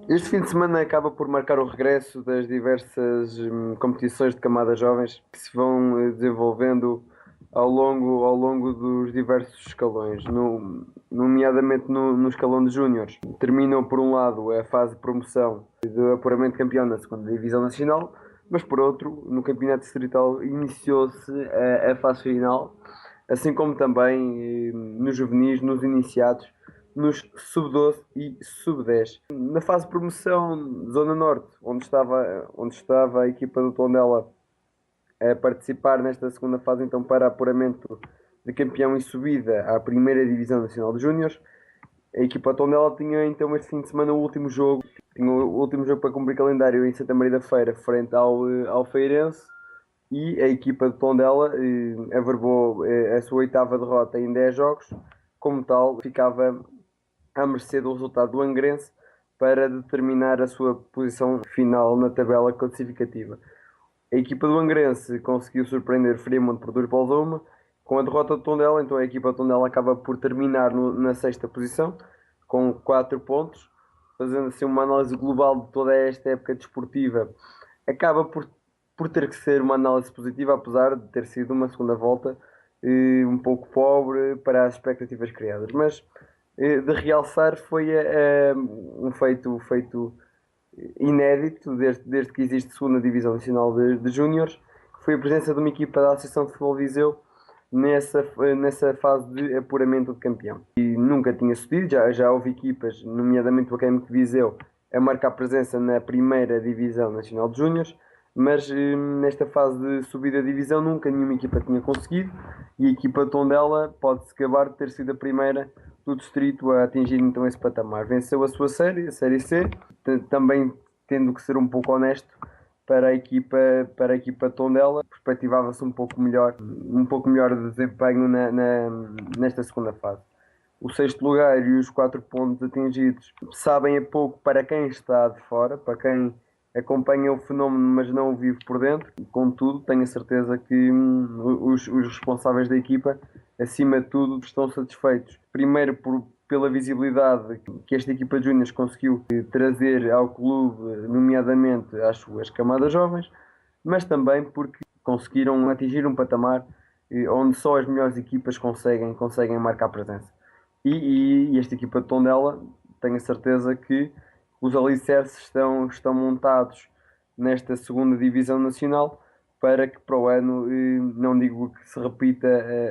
Este fim de semana acaba por marcar o regresso das diversas competições de camadas jovens que se vão desenvolvendo ao longo dos diversos escalões, nomeadamente no escalão de júniores. Terminam, por um lado, a fase de promoção do apuramento de campeão na segunda Divisão Nacional, mas por outro, no Campeonato Distrital iniciou-se a fase final, assim como também nos juvenis, nos iniciados, nos sub-12 e sub-10. Na fase de promoção, Zona Norte, onde estava a equipa do Tondela a participar nesta segunda fase, então para apuramento de campeão e subida à primeira Divisão Nacional de Júniores. A equipa do Tondela tinha então este fim de semana o último jogo, tinha o último jogo para cumprir calendário em Santa Maria da Feira, frente ao Feirense, e a equipa de Tondela averbou a sua oitava derrota em 10 jogos. Como tal, ficava à mercê do resultado do Angrense para determinar a sua posição final na tabela classificativa. A equipa do Angrense conseguiu surpreender o Friamonte por 2 bolas a 1. Com a derrota do Tondela, então a equipa do Tondela acaba por terminar na sexta posição, com 4 pontos, fazendo assim uma análise global de toda esta época desportiva. Acaba por ter que ser uma análise positiva, apesar de ter sido uma segunda volta um pouco pobre para as expectativas criadas. Mas de realçar foi um feito inédito desde que existe segunda Divisão Nacional de Júniores, que foi a presença de uma equipa da Associação de Futebol Viseu nessa fase de apuramento de campeão. E nunca tinha sucedido, já houve equipas, nomeadamente o Académico de Viseu, a marcar presença na primeira Divisão Nacional de Júniores, mas nesta fase de subida de divisão nunca nenhuma equipa tinha conseguido, e a equipa de Tondela pode-se gabar de ter sido a primeira do distrito a atingir então esse patamar. Venceu a sua série, a Série C, também tendo que ser um pouco honesto para a equipa Tondela, perspectivava-se um pouco melhor de desempenho nesta segunda fase. O sexto lugar e os 4 pontos atingidos sabem a pouco para quem está de fora, para quem acompanha o fenómeno mas não o vive por dentro. Contudo, tenho a certeza que os responsáveis da equipa, acima de tudo, estão satisfeitos. Primeiro pela visibilidade que esta equipa de Júniors conseguiu trazer ao clube, nomeadamente às suas camadas jovens, mas também porque conseguiram atingir um patamar onde só as melhores equipas conseguem marcar presença. E esta equipa de Tondela, tenho a certeza que os alicerces estão montados nesta segunda Divisão Nacional para que para o ano, não digo que se repita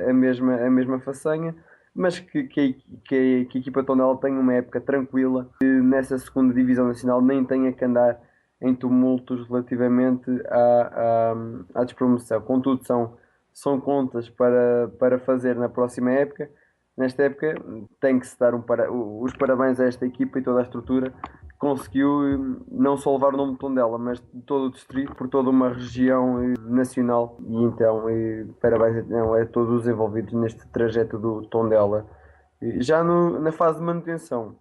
a mesma façanha, mas que a equipa de Tondela tenha uma época tranquila nessa segunda Divisão Nacional, nem tenha que andar em tumultos relativamente à despromoção. Contudo, são contas para fazer na próxima época. Nesta época tem que se dar os parabéns a esta equipa e toda a estrutura que conseguiu não só levar o nome de Tondela, mas de todo o distrito, por toda uma região nacional. E então, parabéns então, a todos os envolvidos neste trajeto do Tondela. Já na fase de manutenção,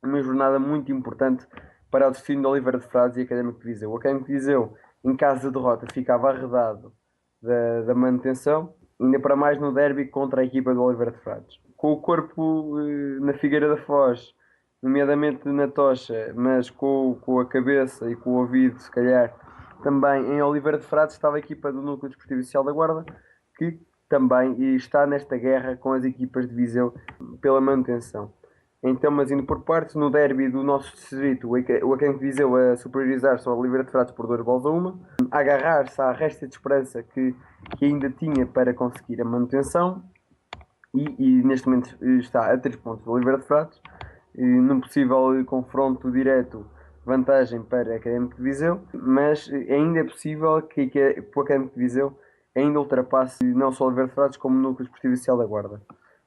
uma jornada muito importante para o destino de Oliveira de Frades e Académico de Viseu. O Académico de Viseu, em caso de derrota, ficava arredado da manutenção, ainda para mais no derby contra a equipa do Oliveira de Frades. Com o corpo na Figueira da Foz, nomeadamente na tocha, mas com a cabeça e com o ouvido, se calhar, também em Oliveira de Frades estava a equipa do Núcleo Desportivo Social da Guarda, que também está nesta guerra com as equipas de Viseu pela manutenção. Então, mas indo por partes, no derby do nosso distrito, o Académico de Viseu a superiorizar-se ao Oliveira de Frades por 2 bolas a 1, a agarrar-se à resta de esperança que ainda tinha para conseguir a manutenção, e neste momento está a 3 pontos do Oliveira de Frades, num possível confronto direto, vantagem para a Académico de Viseu, mas ainda é possível que o Académico de Viseu ainda ultrapasse não só o Oliveira de Frades como o Núcleo Desportivo Social da Guarda.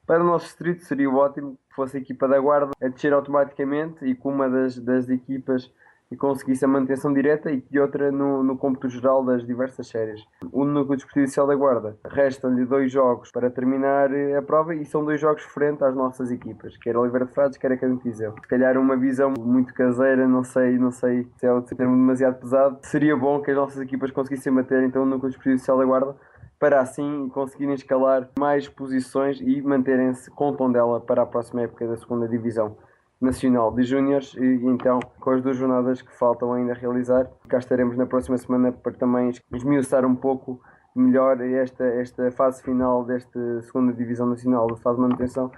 Para o nosso distrito seria ótimo que fosse a equipa da Guarda a descer automaticamente e com uma das equipas e conseguisse a manutenção direta e outra no cômputo geral das diversas séries. O Núcleo Desportivo da Guarda restam-lhe 2 jogos para terminar a prova e são 2 jogos frente às nossas equipas, quer Oliveira de Frades, quer Académico de Viseu. Se calhar uma visão muito caseira, não sei se é um termo demasiado pesado, seria bom que as nossas equipas conseguissem bater então o Núcleo Desportivo da Guarda para assim conseguirem escalar mais posições e manterem-se com Tondela para a próxima época da segunda Divisão. nacional de júniores e então com as 2 jornadas que faltam ainda a realizar, cá estaremos na próxima semana para também esmiuçar um pouco melhor esta fase final desta segunda divisão nacional, da fase de manutenção,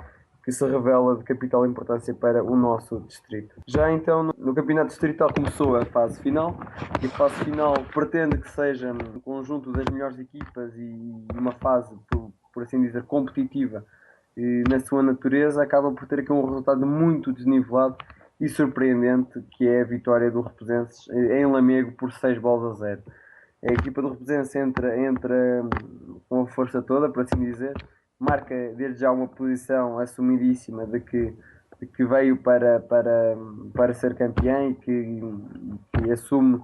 que se revela de capital importância para o nosso distrito. Já então no campeonato distrital começou a fase final e a fase final pretende que seja um conjunto das melhores equipas e uma fase, por assim dizer, competitiva na sua natureza, acaba por ter aqui um resultado muito desnivelado e surpreendente, que é a vitória do Represenses em Lamego por 6 bolas a 0. A equipa do Represenses entra com a força toda, por assim dizer, marca desde já uma posição assumidíssima de que veio para ser campeã e que assume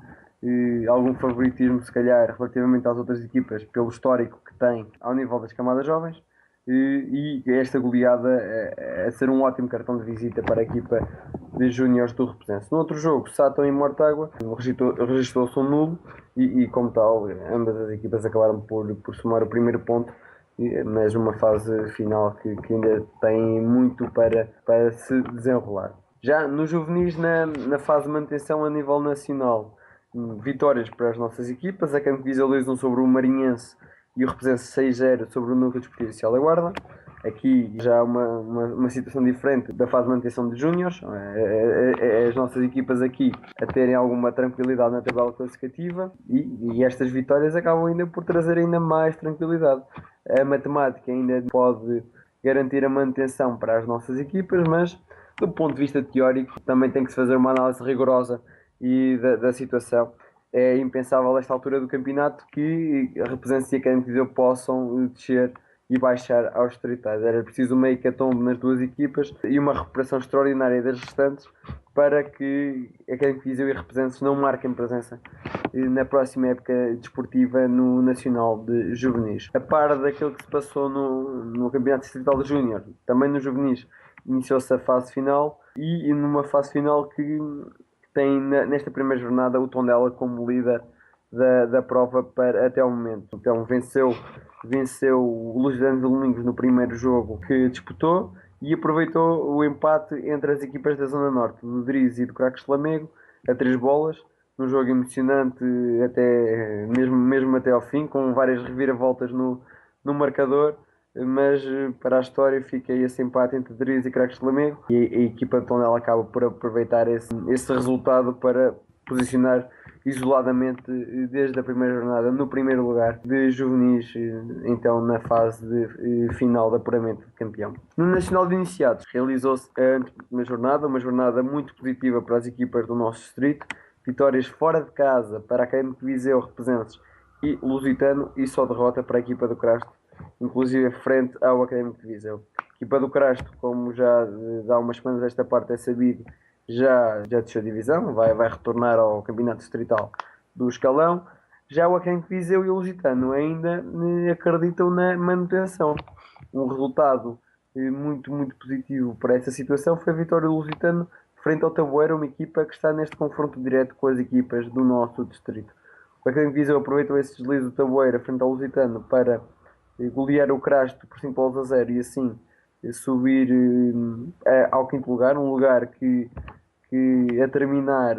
algum favoritismo, se calhar, relativamente às outras equipas, pelo histórico que tem ao nível das camadas jovens. E esta goleada a ser um ótimo cartão de visita para a equipa de júniores do Represense. No outro jogo, Sátão e Mortágua registrou-se um nulo e como tal, ambas as equipas acabaram por somar o primeiro ponto, mas uma fase final que ainda tem muito para se desenrolar. Já nos juvenis, na fase de manutenção a nível nacional, vitórias para as nossas equipas. A Campo Visa 2-1 sobre o Marinhense e o Represense 6-0 sobre o Núcleo Desportivo Social da Guarda. Aqui já uma situação diferente da fase de manutenção de júniores. As nossas equipas aqui a terem alguma tranquilidade na tabela classificativa e estas vitórias acabam ainda por trazer ainda mais tranquilidade. A matemática ainda pode garantir a manutenção para as nossas equipas, mas do ponto de vista teórico também tem que se fazer uma análise rigorosa e da situação. É impensável a esta altura do campeonato que a representação que a Viseu possam descer e baixar aos distritais. Era preciso uma hecatombe nas duas equipas e uma recuperação extraordinária das restantes para que a Académico de Viseu e a Representantes não marquem presença na próxima época desportiva no Nacional de Juvenis. A par daquilo que se passou no Campeonato Distrital de Júnior, também no Juvenis, iniciou-se a fase final e numa fase final que tem nesta primeira jornada o Tondela como líder da prova até o momento. Então venceu o Lusitano de Domingos no primeiro jogo que disputou e aproveitou o empate entre as equipas da Zona Norte, do Drizzy e do Craques de Lamego, a 3 bolas, num jogo emocionante mesmo até ao fim, com várias reviravoltas no marcador, mas para a história fica esse empate entre Drizzy e Craques de Lamego e a equipa de Tondela acaba por aproveitar esse resultado para posicionar isoladamente desde a primeira jornada no primeiro lugar de juvenis, então na fase de final de apuramento de campeão. No Nacional de Iniciados realizou-se uma jornada muito positiva para as equipas do nosso distrito, vitórias fora de casa para a Académico de Viseu, Representantes e Lusitano e só derrota para a equipa do Crasto, inclusive frente ao Académico de Viseu. A equipa do Crasto, como já há umas semanas esta parte é sabido, já desceu a divisão, vai retornar ao campeonato distrital do escalão. Já o Académico de Viseu e o Lusitano ainda acreditam na manutenção. Um resultado muito positivo para essa situação foi a vitória do Lusitano frente ao Taboeira, uma equipa que está neste confronto direto com as equipas do nosso distrito. O Académico de Viseu aproveitou esse deslize do Taboeira frente ao Lusitano para golear o Crasto por 5 bolas a 0 e assim subir ao quinto lugar, um lugar que a terminar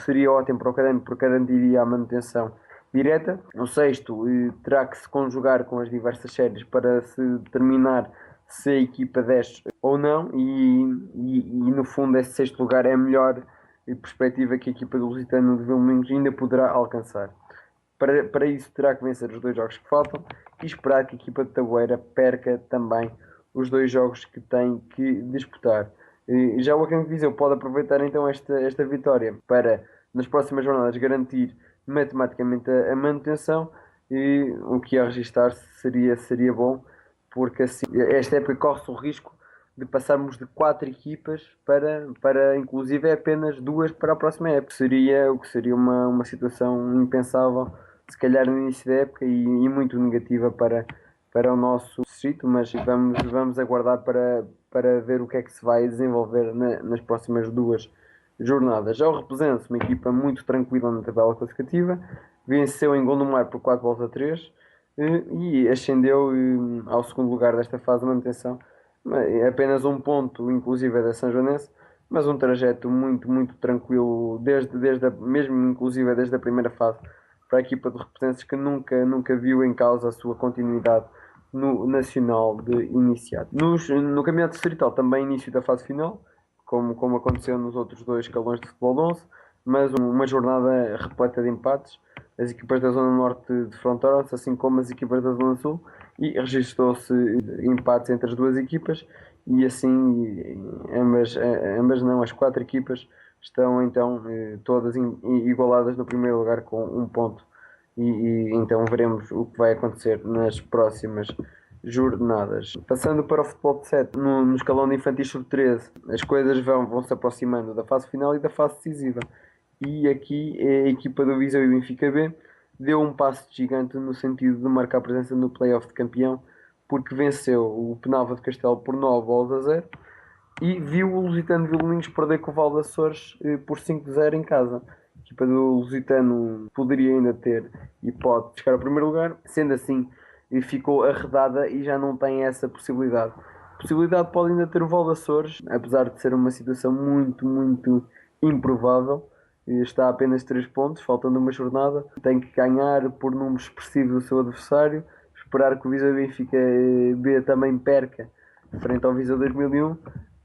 seria ótimo para o Académico porque garantiria a manutenção direta. O sexto terá que se conjugar com as diversas séries para se determinar se a equipa desce ou não e no fundo esse sexto lugar é a melhor perspectiva que a equipa do Lusitano de Vilmoinhos ainda poderá alcançar. Para isso terá que vencer os 2 jogos que faltam e esperar que a equipa de Taboeira perca também os 2 jogos que tem que disputar. Já o Académico de Viseu pode aproveitar então esta vitória para nas próximas jornadas garantir matematicamente a manutenção e o que a registar seria bom porque assim esta época corre-se o risco de passarmos de 4 equipas para inclusive apenas 2 para a próxima época. O que seria uma situação impensável se calhar no início da época e muito negativa para o nosso distrito, mas vamos aguardar para ver o que é que se vai desenvolver nas próximas 2 jornadas. Já o Represente, uma equipa muito tranquila na tabela classificativa, venceu em Gondomar por 4 bolas a 3 e ascendeu ao segundo lugar desta fase de manutenção, apenas um ponto, inclusive, é da São Joanense, mas um trajeto muito tranquilo, mesmo inclusive desde a primeira fase, para a equipa de Represenses que nunca viu em causa a sua continuidade no Nacional de iniciado. No Campeonato Distrital também início da fase final, como aconteceu nos outros dois escalões de futebol de 11, mas uma jornada repleta de empates. As equipas da Zona Norte defrontaram-se, assim como as equipas da Zona Sul, e registrou-se empates entre as duas equipas, e assim ambas não, as quatro equipas estão então todas igualadas no primeiro lugar com um ponto, e então veremos o que vai acontecer nas próximas jornadas. Passando para o futebol de 7, no escalão de infantis sub-13, as coisas vão se aproximando da fase final e da fase decisiva. E aqui a equipa do Viseu e o Benfica B deu um passo gigante no sentido de marcar presença no play-off de campeão, porque venceu o Penalva de Castelo por 9-0 e viu o Lusitano de Vilinhos perder com o Val de Açores por 5-0 em casa. A equipa do Lusitano poderia ainda ter e pode chegar ao primeiro lugar, sendo assim, ficou arredada e já não tem essa possibilidade. A possibilidade pode ainda ter o Val de Açores, apesar de ser uma situação muito improvável. Está a apenas 3 pontos, faltando uma jornada. Tem que ganhar por números expressivos do seu adversário, esperar que o Viseu Benfica B também perca frente ao Viseu 2001.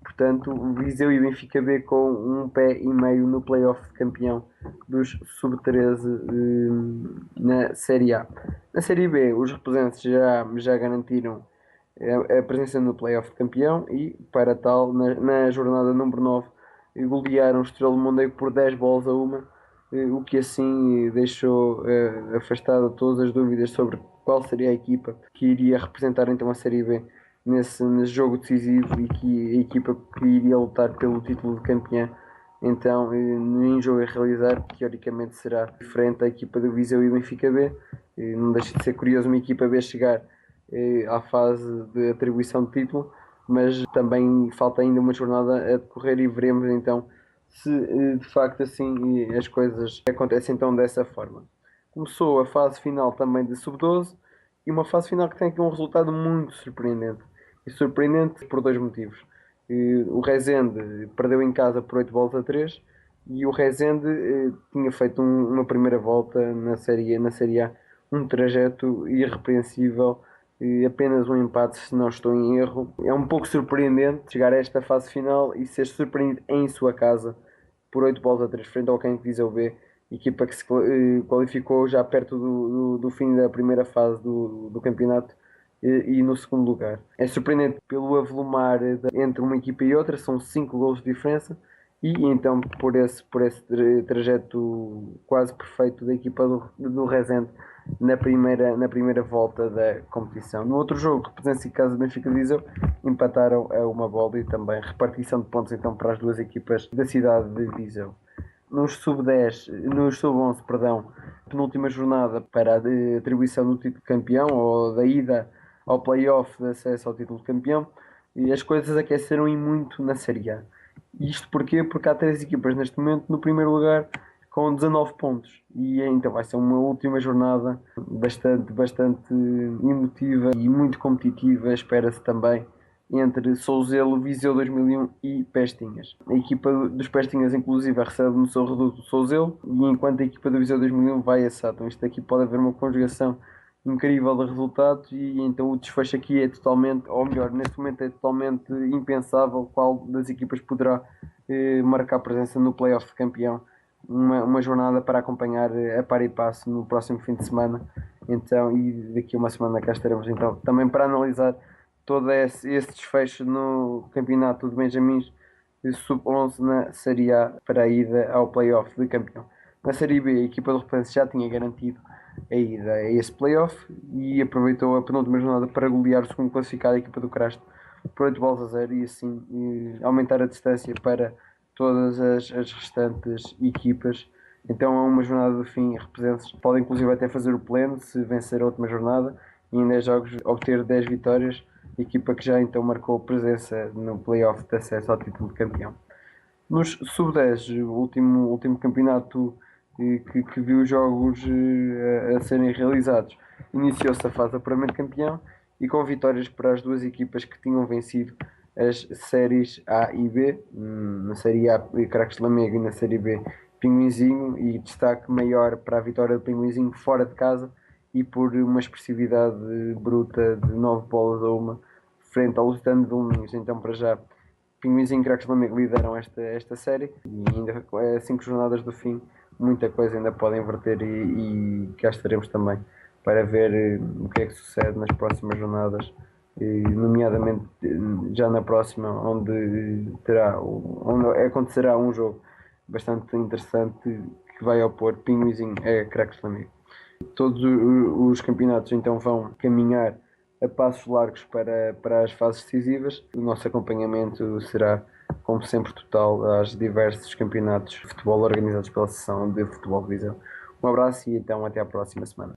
Portanto, o Viseu e o Benfica B com um pé e meio no play-off de campeão dos sub-13 na Série A. Na Série B, os representantes já garantiram a presença no play-off de campeão e, para tal, na jornada número 9, golearam o Estrela do Mondego por 10 bolas a 1, o que assim deixou afastada todas as dúvidas sobre qual seria a equipa que iria representar então a Série B nesse jogo decisivo e que a equipa que iria lutar pelo título de campeão. Então, em jogo a realizar, teoricamente será diferente à equipa do Viseu e do Benfica B. Não deixa de ser curioso uma equipa B chegar à fase de atribuição de título, mas também falta ainda uma jornada a decorrer e veremos então se de facto assim as coisas acontecem então dessa forma. Começou a fase final também de sub-12 e uma fase final que tem aqui um resultado muito surpreendente. E surpreendente por dois motivos. O Rezende perdeu em casa por 8 bolas a 3 e o Rezende tinha feito uma primeira volta na série A, um trajeto irrepreensível, apenas um empate se não estou em erro. É um pouco surpreendente chegar a esta fase final e ser surpreendido em sua casa por 8 bolas a 3 frente ao Quem Viseu B, equipa que se qualificou já perto do fim da primeira fase do campeonato e no segundo lugar. É surpreendente pelo avolumar entre uma equipa e outra, são 5 gols de diferença, e então por esse trajeto quase perfeito da equipa do Rezende na primeira volta da competição. No outro jogo, Representantes e Casa Benfica de Viseu empataram a 1 bola e também repartição de pontos então para as duas equipas da cidade de Viseu. Nos sub-11, perdão, penúltima jornada para a atribuição do título de campeão ou da ida ao play-off de acesso ao título de campeão, e as coisas aqueceram e muito na Série A. Isto porquê? Porque há 3 equipas neste momento no primeiro lugar com 19 pontos e então vai ser uma última jornada bastante emotiva e muito competitiva, espera-se também, entre Souzelo, Viseu 2001 e Pestinhas. A equipa dos Pestinhas inclusive recebe no seu reduto Souzelo, e enquanto a equipa do Viseu 2001 vai a Sátão. Isto aqui pode haver uma conjugação incrível de resultados e então o desfecho aqui é totalmente, ou melhor, neste momento é totalmente impensável qual das equipas poderá marcar presença no play-off de campeão. Uma jornada para acompanhar a par e passo no próximo fim de semana. Então, e daqui a uma semana cá estaremos então também para analisar todo esse desfecho no campeonato de Benjamins sub-11 na Série A para a ida ao play-off de campeão. Na Série B, a equipa do Repense já tinha garantido a ida a esse play-off e aproveitou a penúltima jornada para golear o segundo classificado, a equipa do Crasto, por 8 bolas a 0 e assim aumentar a distância para todas as restantes equipas. Então é uma jornada de fim, representantes podem inclusive até fazer o pleno se vencer a última jornada e em 10 jogos obter 10 vitórias, equipa que já então marcou presença no play-off de acesso ao título de campeão. Nos sub-10, o último campeonato que viu os jogos a serem realizados, iniciou-se a fase de apuramento de campeão e com vitórias para as duas equipas que tinham vencido as séries A e B, na série A Craques de Lamego e na série B Pinguinzinho, e destaque maior para a vitória do Pinguinzinho fora de casa e por uma expressividade bruta de 9 bolas a uma frente ao Lusitano de Vilminhas. Então, para já, Pinguinzinho e Craques de Lamego lideram esta série e ainda é 5 jornadas do fim, muita coisa ainda pode inverter e cá estaremos também para ver o que é que sucede nas próximas jornadas, nomeadamente já na próxima, onde acontecerá um jogo bastante interessante que vai opor Pinguizinho a Craques de Lamego. Todos os campeonatos então vão caminhar a passos largos para as fases decisivas. O nosso acompanhamento será, como sempre, total aos diversos campeonatos de futebol organizados pela Associação de Futebol de Viseu. Um abraço e então até à próxima semana.